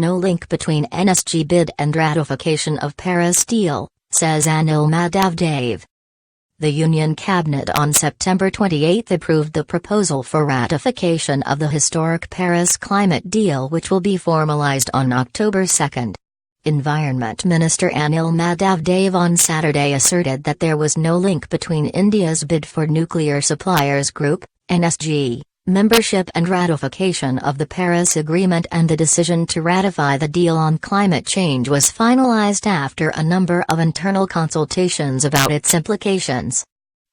No link between NSG bid and ratification of Paris deal, says Anil Madhav. The Union Cabinet on September 28 approved the proposal for ratification of the historic Paris climate deal, which will be formalized on October 2. Environment Minister Anil Madhav on Saturday asserted that there was no link between India's bid for Nuclear Suppliers Group, NSG, membership and ratification of the Paris Agreement, and the decision to ratify the deal on climate change was finalized after a number of internal consultations about its implications.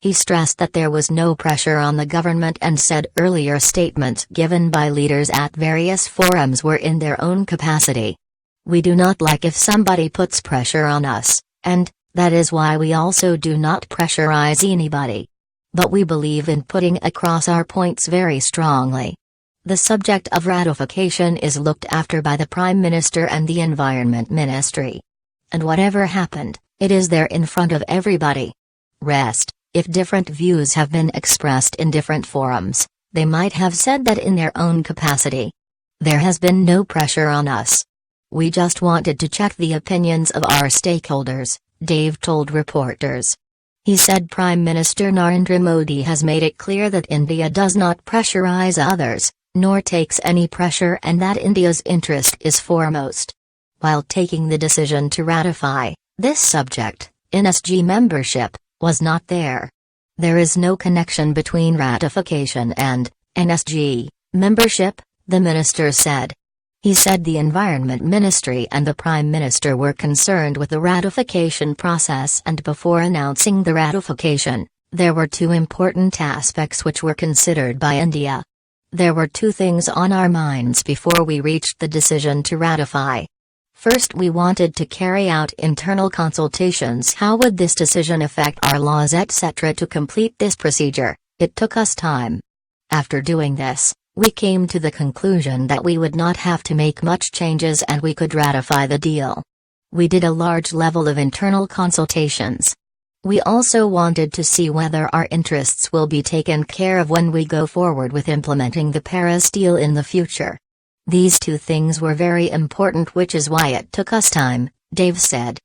He stressed that there was no pressure on the government and said earlier statements given by leaders at various forums were in their own capacity. "We do not like if somebody puts pressure on us, and that is why we also do not pressurize anybody. But we believe in putting across our points very strongly. The subject of ratification is looked after by the Prime Minister and the Environment Ministry. And whatever happened, it is there in front of everybody. Rest, if different views have been expressed in different forums, they might have said that in their own capacity. There has been no pressure on us. We just wanted to check the opinions of our stakeholders," Dave told reporters. He said Prime Minister Narendra Modi has made it clear that India does not pressurize others, nor takes any pressure, and that India's interest is foremost. While taking the decision to ratify, this subject, NSG membership, was not there. There is no connection between ratification and NSG membership, the minister said. He said the Environment Ministry and the Prime Minister were concerned with the ratification process, and before announcing the ratification, there were two important aspects which were considered by India. There were two things on our minds before we reached the decision to ratify. First, we wanted to carry out internal consultations. How would this decision affect our laws, etc. To complete this procedure, it took us time. After doing this, we came to the conclusion that we would not have to make much changes and we could ratify the deal. We did a large level of internal consultations. We also wanted to see whether our interests will be taken care of when we go forward with implementing the Paris deal in the future. These two things were very important, which is why it took us time, Dave said.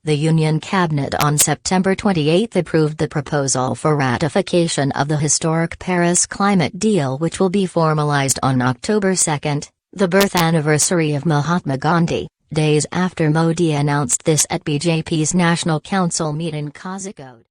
The Union Cabinet on September 28 approved the proposal for ratification of the historic Paris climate deal, which will be formalized on October 2, the birth anniversary of Mahatma Gandhi, days after Modi announced this at BJP's National Council meet in Kozhikode.